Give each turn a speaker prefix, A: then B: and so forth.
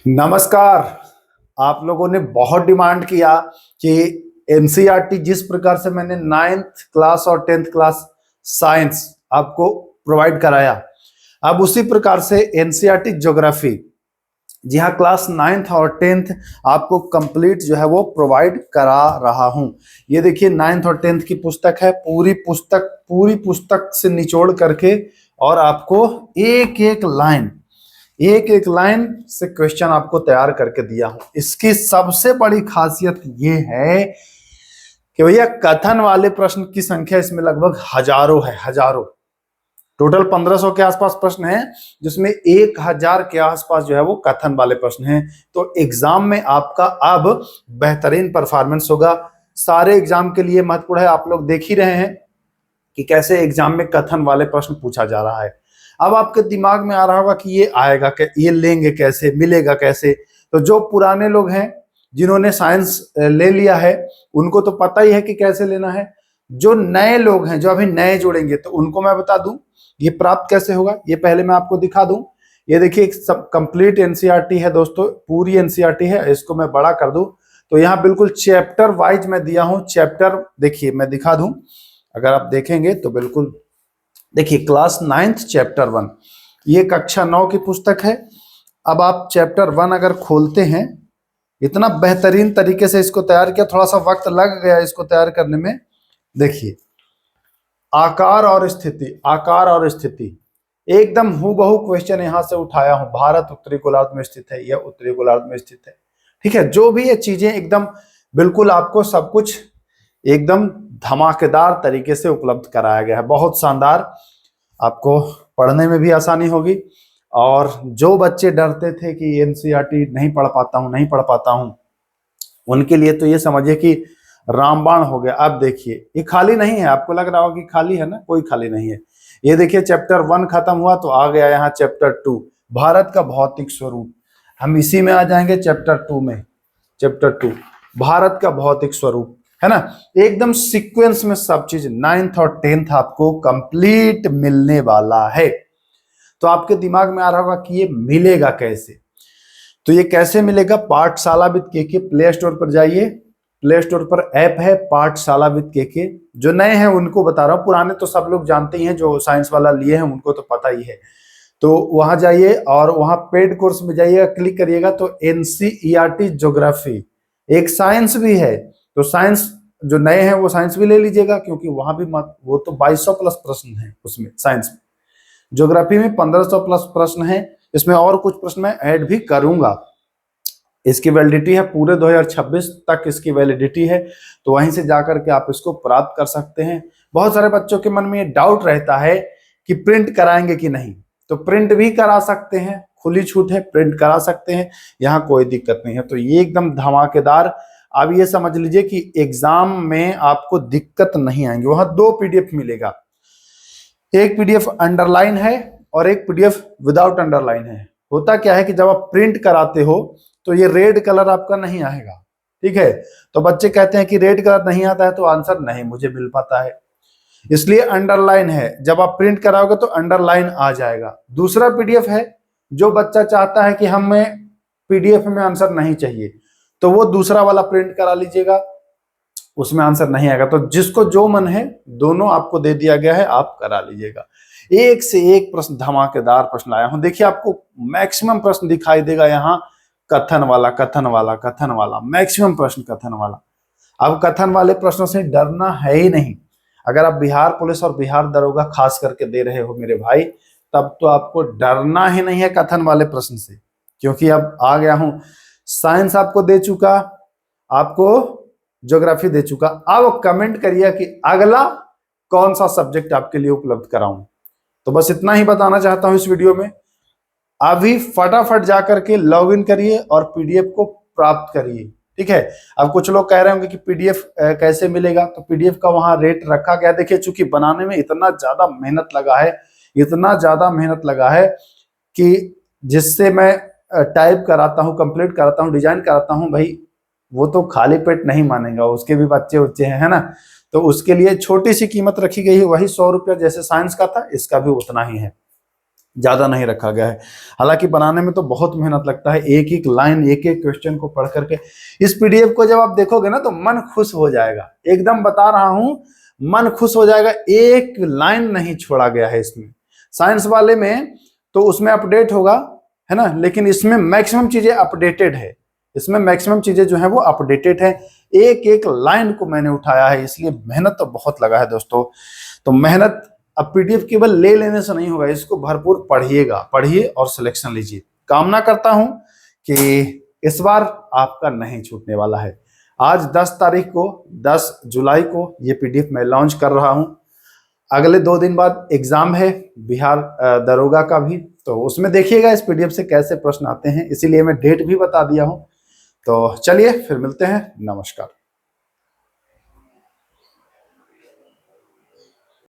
A: नमस्कार। आप लोगों ने बहुत डिमांड किया कि एनसीईआरटी जिस प्रकार से मैंने 9th क्लास और 10th क्लास साइंस आपको प्रोवाइड कराया, अब उसी प्रकार से एनसीईआरटी ज्योग्राफी, जी हाँ, क्लास 9th और 10th आपको कंप्लीट जो है वो प्रोवाइड करा रहा हूं। ये देखिए 9th और 10th की पुस्तक है, पूरी पुस्तक से निचोड़ करके और आपको एक एक लाइन से क्वेश्चन आपको तैयार करके दिया हूं। इसकी सबसे बड़ी खासियत ये है कि भैया कथन वाले प्रश्न की संख्या इसमें लगभग हजारों। टोटल 1500 के आसपास प्रश्न हैं, जिसमें 1000 के आसपास जो है वो कथन वाले प्रश्न हैं। तो एग्जाम में आपका अब बेहतरीन परफॉर्मेंस होगा। सारे एग्जाम के लिए महत्वपूर्ण है। आप लोग देख ही रहे हैं कि कैसे एग्जाम में कथन वाले प्रश्न पूछा जा रहा है। अब आपके दिमाग में आ रहा होगा कि ये आएगा, ये लेंगे कैसे, मिलेगा कैसे। तो जो पुराने लोग हैं, जिन्होंने साइंस ले लिया है, उनको तो पता ही है कि कैसे लेना है। जो नए लोग हैं, जो अभी नए जुड़ेंगे, तो उनको मैं बता दूं ये प्राप्त कैसे होगा। ये पहले मैं आपको दिखा दूं। ये देखिए सब कंप्लीट एनसीईआरटी है दोस्तों, पूरी एनसीईआरटी है। इसको मैं बड़ा कर दूं तो यहाँ बिल्कुल चैप्टर वाइज मैं दिया हूं। चैप्टर देखिए, मैं दिखा दूं, अगर आप देखेंगे तो बिल्कुल देखिए, क्लास 9th चैप्टर 1, ये कक्षा 9 की पुस्तक है। अब आप चैप्टर 1 अगर खोलते हैं, इतना बेहतरीन तरीके से इसको तैयार किया, थोड़ा सा वक्त लग गया इसको तैयार करने में। देखिए, आकार और स्थिति एकदम हूबहू क्वेश्चन यहां से उठाया हूं। भारत उत्तरी गोलार्ध में स्थित है, यह उत्तरी गोलार्ध में स्थित है। ठीक है, जो भी ये चीजें एकदम बिल्कुल आपको सब कुछ एकदम धमाकेदार तरीके से उपलब्ध कराया गया है। बहुत शानदार, आपको पढ़ने में भी आसानी होगी। और जो बच्चे डरते थे कि एनसीईआरटी नहीं पढ़ पाता हूं, उनके लिए तो ये समझिए कि रामबाण हो गया। अब देखिए, ये खाली नहीं है। आपको लग रहा होगा कि खाली है ना, कोई खाली नहीं है। ये देखिए, चैप्टर 1 खत्म हुआ तो आ गया यहाँ चैप्टर 2, भारत का भौतिक स्वरूप। हम इसी में आ जाएंगे चैप्टर 2 में। चैप्टर 2 भारत का भौतिक स्वरूप, है ना। एकदम सीक्वेंस में सब चीज 9th और 10th आपको कंप्लीट मिलने वाला है। तो आपके दिमाग में आ रहा होगा कि ये मिलेगा कैसे। तो ये कैसे मिलेगा, पाठशाला विद केके प्ले स्टोर पर जाइए। प्ले स्टोर पर ऐप है पाठशाला विद केके। जो नए हैं उनको बता रहा हूं, पुराने तो सब लोग जानते ही हैं, जो साइंस वाला लिए हैं उनको तो पता ही है। तो वहां जाइए और वहां पेड कोर्स में जाइएगा, क्लिक करिएगा तो एनसीईआरटी ज्योग्राफी, एक साइंस भी है। तो साइंस जो नए हैं वो साइंस भी ले लीजिएगा, क्योंकि वहां भी वो तो 2200 प्लस प्रश्न है उसमें। साइंस में, ज्योग्राफी में 1500 प्लस प्रश्न है। इसमें और कुछ प्रश्न मैं ऐड भी करूंगा। इसकी वैलिडिटी है पूरे 2026 तक इसकी वैलिडिटी है। तो वहीं से जाकर के आप इसको प्राप्त कर सकते हैं। बहुत सारे बच्चों के मन में ये डाउट रहता है कि प्रिंट कराएंगे कि नहीं, तो प्रिंट भी करा सकते हैं, खुली छूट है, प्रिंट करा सकते हैं, यहाँ कोई दिक्कत नहीं है। तो ये एकदम धमाकेदार। अब ये समझ लीजिए कि एग्जाम में आपको दिक्कत नहीं आएंगी। वहां 2 पीडीएफ मिलेगा, एक पीडीएफ अंडरलाइन है और एक पीडीएफ विदाउट अंडरलाइन है। होता क्या है कि जब आप प्रिंट कराते हो तो ये रेड कलर आपका नहीं आएगा। ठीक है, तो बच्चे कहते हैं कि रेड कलर नहीं आता है, तो आंसर नहीं मुझे मिल पाता है, इसलिए अंडरलाइन है। जब आप प्रिंट कराओगे तो अंडरलाइन आ जाएगा। दूसरा पीडीएफ है, जो बच्चा चाहता है कि हमें पीडीएफ में आंसर नहीं चाहिए, तो वो दूसरा वाला प्रिंट करा लीजिएगा, उसमें आंसर नहीं आएगा। तो जिसको जो मन है, दोनों आपको दे दिया गया है, आप करा लीजिएगा। एक से एक प्रश्न, धमाकेदार प्रश्न लाया हूं। देखिए, आपको मैक्सिमम प्रश्न दिखाई देगा यहाँ कथन वाला मैक्सिमम प्रश्न कथन वाला। अब कथन वाले प्रश्नों से डरना है ही नहीं। अगर आप बिहार पुलिस और बिहार दरोगा खास करके दे रहे हो मेरे भाई, तब तो आपको डरना ही नहीं है कथन वाले प्रश्न से, क्योंकि अब आ गया हूं। साइंस आपको दे चुका, आपको ज्योग्राफी दे चुका। अब कमेंट करिए कि अगला कौन सा सब्जेक्ट आपके लिए उपलब्ध कराऊं। तो बस इतना ही बताना चाहता हूं इस वीडियो में। अभी फटाफट जाकर के लॉग इन करिए और पीडीएफ को प्राप्त करिए। ठीक है, अब कुछ लोग कह रहे होंगे कि पीडीएफ कैसे मिलेगा, तो पीडीएफ का वहां रेट रखा गया। देखिए, चूंकि बनाने में इतना ज्यादा मेहनत लगा है कि जिससे मैं टाइप कराता हूं, कंप्लीट कराता हूं, डिजाइन कराता हूं, भाई वो तो खाली पेट नहीं मानेगा, उसके भी बच्चे हैं, है ना। तो उसके लिए छोटी सी कीमत रखी गई है, वही 100 रुपया जैसे साइंस का था, इसका भी उतना ही है। ज्यादा नहीं रखा गया है। हालांकि बनाने में तो बहुत मेहनत लगता है, एक एक लाइन एक एक क्वेश्चन को पढ़ करके। इस पीडीएफ को जब आप देखोगे ना तो मन खुश हो जाएगा, एकदम बता रहा हूं, मन खुश हो जाएगा। एक लाइन नहीं छोड़ा गया है इसमें। साइंस वाले में तो उसमें अपडेट होगा, है ना, लेकिन इसमें मैक्सिमम चीजें अपडेटेड है। इसमें मैक्सिमम चीजें जो है वो अपडेटेड है। एक एक लाइन को मैंने उठाया है, इसलिए मेहनत तो बहुत लगा है दोस्तों। तो मेहनत, अब पीडीएफ केवल ले लेने से नहीं होगा, इसको भरपूर पढ़िएगा, पढ़िए और सिलेक्शन लीजिए। कामना करता हूं कि इस बार आपका नहीं छूटने वाला है। आज 10 तारीख को, 10 जुलाई को ये पीडीएफ मैं लॉन्च कर रहा हूं। अगले 2 दिन बाद एग्जाम है बिहार दरोगा का भी, तो उसमें देखिएगा इस पीडीएफ से कैसे प्रश्न आते हैं, इसीलिए मैं डेट भी बता दिया हूं। तो चलिए फिर मिलते हैं, नमस्कार।